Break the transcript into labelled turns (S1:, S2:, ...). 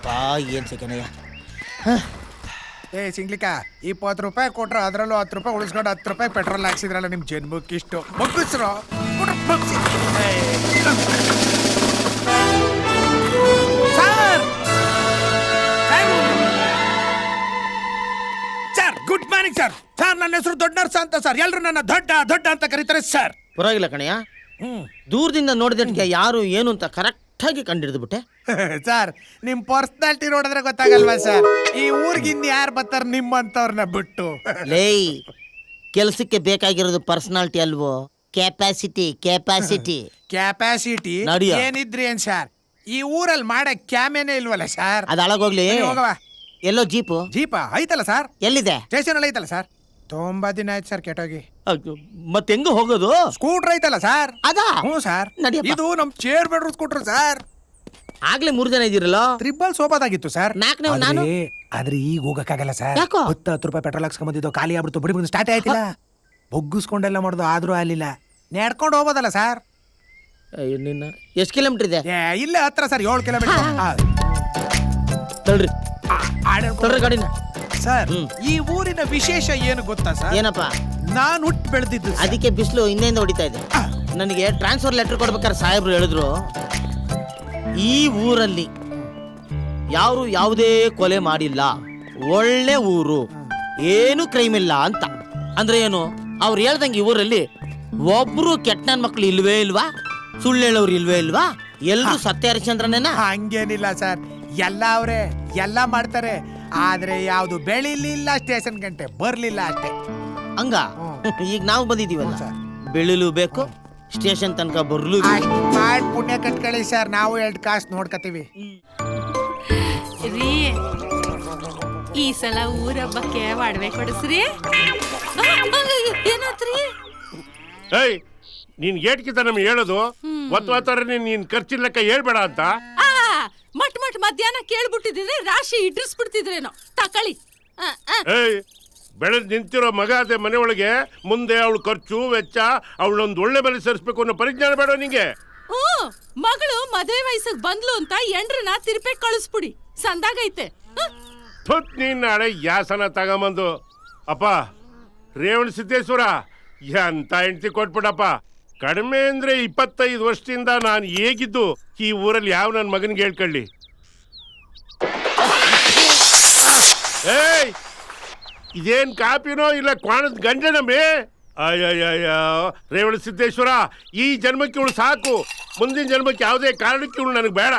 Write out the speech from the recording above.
S1: ಯಪ್ಪಾ ಏನ್ ಸೆಕೆಂಡಯ್ಯ.
S2: ಏ ಸಿಂಗ್ಲಿಕ 20 ರೂಪಾಯಿ ಕೊಟ್ರೆ ಅದರಲ್ಲೂ 10 ರೂಪಾಯಿ ಉಳಿಸ್ಕೊಂಡು 10 ರೂಪಾಯಿ ಪೆಟ್ರೋಲ್ ಹಾಕ್ಸಿದ್ರಲ್ಲ ನಿಮ್ಮ ಜನ್ಮಕ್ಕೆ ಇಷ್ಟು ಮುಗಿಸ್ರು sir. Good morning sir. Sir ನನ್ನ ಹೆಸರು ದೊಡ್ಡ ನರ್ಸ ಅಂತ ಸರ್. ಎಲ್ರು ನನ್ನ ದೊಡ್ಡ ದೊಡ್ಡ ಅಂತ ಕರೀತಾರೆ ಸರ್.
S1: ಪರವಾಗಿಲ್ಲ ಕಣಯ್ಯ, ದೂರದಿಂದ ನೋಡಿದಕ್ಕೆ ಯಾರು ಏನು ಅಂತ ಕರೆಕ್ಟ್ ಆಗಿ ಕಂಡಿಡಿದು ಬಿಟ್ಟೆ.
S2: ಸರ್ ನಿಮ್ ಪರ್ಸನಾಲಿಟಿ ನೋಡಿದ್ರೆ ಗೊತ್ತಾಗಲ್ವಾ ಸರ್, ಈ ಊರಿಗೆ ಇನ್ ಯಾರು ಬರ್ತಾರ ನಿಮ್ಮಂತವ್ರನ್ನ ಬಿಟ್ಟು.
S1: ಲೇಯ್, ಕೆಲಸಕ್ಕೆ ಬೇಕಾಗಿರೋದು ಪರ್ಸನಾಲಿಟಿ ಅಲ್ವೋ, ಕೆಪಾಸಿಟಿ. ಕೆಪಾಸಿಟಿ
S2: ಕ್ಯಾಪಾಸಿಟಿ
S1: ನಡಿಯ.
S2: ಏನಿದ್ರಿ ಏನ್ ಸರ್, ಈ ಊರಲ್ಲಿ ಮಾಡಕ್ ಕ್ಯಾಮೇನೆ ಇಲ್ವಲ್ಲ ಸರ್.
S1: ಅದು ಹಾಳಾಗೋಗ್ಲಿ.
S2: ಹೋಗವ.
S1: ಎಲ್ಲೋ ಜೀಪು
S2: ಜೀಪ ಐತಲ್ಲ ಸರ್,
S1: ಎಲ್ಲಿದೆ?
S2: ಸ್ಟೇಷನ್ ಅಲ್ಲಿ ಐತಲ್ಲ ಸರ್. ತುಂಬಾ ದಿನ ಆಯ್ತು ಸರ್ ಕೆಟ್ಟೋಗಿ.
S1: ಮತ್ತೆ ಹೆಂಗ ಹೋಗೋದು?
S2: ಸ್ಕೂಟರ್ ಐತಲ್ಲ ಸರ್.
S1: ಅದಾ?
S2: ಹ್ಞೂ ಸರ್.
S1: ನಡಿಯಪ್ಪ.
S2: ಇದು ನಮ್ ಚೇರ್ ಬೆಡ್ರೂಮ್ ಸ್ಕೂಟರ್ ಸರ್.
S1: ಆಗ್ಲೇ 3 ಜನ ಇದ್ದೀರಲ್ಲ.
S2: ಟ್ರಿಬಲ್ ಸೋಪಾದಾಗಿತ್ತು ಸರ್.
S1: 4ನೇ ನಾನು.
S2: ಆದ್ರೆ ಈಗ ಹೋಗಕ್ಕಾಗಲ್ಲ ಸರ್.
S1: ಯಾಕೋ?
S2: 10 ರೂಪಾಯಿ ಪೆಟ್ರೋಲ್ ಹಾಕ್ಸ್ಕೊಂಬಂದಿದ್ದು ಖಾಲಿ ಆಗ್ಬಿಡ್ತು. ಬಡಿ ಬಂದು ಸ್ಟಾರ್ಟ್ ಆಯ್ತಿಲ್ಲ. ಬೊಗ್ಗಿಸ್ಕೊಂಡೆಲ್ಲ ಮಾಡುದು ಆದ್ರೂ ಆಗ್ಲಿಲ್ಲ. ನಡ್ಕೊಂಡು ಹೋಗೋದಲ್ಲ ಸರ್.
S1: ನಿನ್ನ ಎಷ್ಟು ಕಿಲೋಮೀಟರ್ ಇದೆ?
S2: ಇಲ್ಲ ಹತ್ರ ಸರ್, 7 ಕಿಲೋಮೀಟರ್.
S1: ತಳ್ರಿ ತಳ್ರಿ ಗಾಡಿನ.
S2: ಸರ್ ಈ ಊರಿನ ವಿಶೇಷ ಏನು ಗೊತ್ತಾ ಸರ್?
S1: ಏನಪ್ಪ?
S2: ನಾನು ಹುಟ್ಟು ಬೆಳೆದಿದ್ದು.
S1: ಅದಕ್ಕೆ ಬಿಸಿಲು ಹಿಂದೆಯಿಂದ ಹೊಡಿತಾ ಇದೆ. ನನಗೆ ಟ್ರಾನ್ಸ್ಫರ್ ಲೆಟರ್ ಕೊಡ್ಬೇಕಾದ್ರೆ ಸಾಹೇಬ್ರು ಹೇಳಿದ್ರು, ಈ ಊರಲ್ಲಿ ಯಾರು ಯಾವುದೇ ಕೊಲೆ ಮಾಡಿಲ್ಲ, ಒಳ್ಳೆ ಊರು, ಏನು ಕ್ರೈಮ್ ಇಲ್ಲ ಅಂತ. ಅಂದ್ರೆ ಏನು? ಅವ್ರು ಹೇಳ್ದಂಗೆ ಈ ಊರಲ್ಲಿ ಒಬ್ರು ಕೆಟ್ಟ ನನ್ನ ಮಕ್ಳು ಇಲ್ವೇ ಇಲ್ವಾ, ಸುಳ್ಳು ಹೇಳೋರು ಇಲ್ವೇ ಇಲ್ವಾ, ಎಲ್ರು ಸತ್ಯ ಹರಿಶ್ಚಂದ್ರನೇನ?
S2: ಹಂಗೇನಿಲ್ಲ ಸರ್, ಎಲ್ಲ ಅವ್ರೆ ಎಲ್ಲ ಮಾಡ್ತಾರೆ. ಆದ್ರೆ ಯಾವ್ದು ಬೆಳಿಲಿಲ್ಲ, ಸ್ಟೇಷನ್ ಗಂಟೆ ಬರ್ಲಿಲ್ಲ ಅಷ್ಟೇ.
S1: ಹಂಗ ಈಗ ನಾವು ಬಂದಿದೀವಲ್ಲ
S2: ಸರ್,
S1: ಬೆಳಿಲು ಬೇಕು, ಸ್ಟೇಷನ್ ತನಕ ಬರ್ಲು
S2: ಮಾಡಿ ಪುಣ್ಯ ಕಟ್ಕೊಳ್ಳಿ ಸರ್. ನಾವು 2 ಕಾಸು ನೋಡ್ಕತೀವಿ
S3: ರೀ. ಈ ಸಲ ಊರಬ್ಬಕ್ಕೆ ಒಡವೆ ಕೊಡಿಸ್ರಿ. ಏನಾತ್ರಿ?
S4: ಏಯ್, ನೀನ್ ಏಟ್ಕಿತ ನಮ್ಗೆ ಹೇಳೋದು ಒತ್ತುವತ್ತಾರೆ. ನೀನ್ ಖರ್ಚಿನ ಲೆಕ್ಕ ಹೇಳ್ಬೇಡ ಅಂತ.
S3: ಮಟ್ ಮಧ್ಯಾಹ್ನ ಕೇಳ್ಬಿಟ್ಟಿದ್ರೆ ರಾಶಿ ಇಡ್ರಿಸ್ಬಿಡ್ತಿದ್ರೇನೋ. ತಕಳಿ.
S4: ಏಯ್, ಬೆಳೆದ್ ನಿಂತಿರೋ ಮಗ ಅದೇ ಮನೆ ಒಳಗೆ, ಮುಂದೆ ಅವಳು ಖರ್ಚು ವೆಚ್ಚ, ಅವಳೊಂದು ಒಳ್ಳೆ ಮನೆ ಸೇರಿಸ್ಬೇಕು ಅನ್ನೋ ಪರಿಜ್ಞಾನ ಬೇಡ ನಿಂಗೆ?
S3: ಮಗಳು ಮದುವೆ ವಯಸ್ಸಿಗೆ ಬಂದ್ಲು ಅಂತ ಎಂಡ್ರನ್ನ ತಿರುಪೆ ಕಳಿಸ್ಬಿಡಿ, ಸಂದಾಗೈತೆ.
S4: ನೀನ್ ನಾಳೆ ಯಾಸನ ತಗೊಂಬಂದು ಅಪ್ಪ ರೇವಣ ಸಿದ್ದೇಶ್ವರ ಎಂತ ಹೆಂಡತಿ ಕೊಟ್ಬಿಡಪ್ಪ. ಕಡಿಮೆ ಅಂದ್ರೆ 25 ವರ್ಷದಿಂದ ನಾನು ಹೇಗಿದ್ದು ಈ ಊರಲ್ಲಿ ಯಾವ ನನ್ನ ಮಗನಿಗೆ ಹೇಳ್ಕೊಳ್ಳಿ. ಏಯ್, ಇದೇನ್ ಕಾಪಿನೋ ಇಲ್ಲ ಕ್ವಾಣದ ಗಂಜನಮೇ? ಅಯ್ಯಯ್ಯ ರೇವಣ ಸಿದ್ದೇಶ್ವರ, ಈ ಜನ್ಮಕ್ಕೆ ಇವಳು ಸಾಕು, ಮುಂದಿನ ಜನ್ಮಕ್ಕೆ ಯಾವುದೇ ಕಾರಣಕ್ಕೆ ಇವಳು ನನಗೆ ಬೇಡ.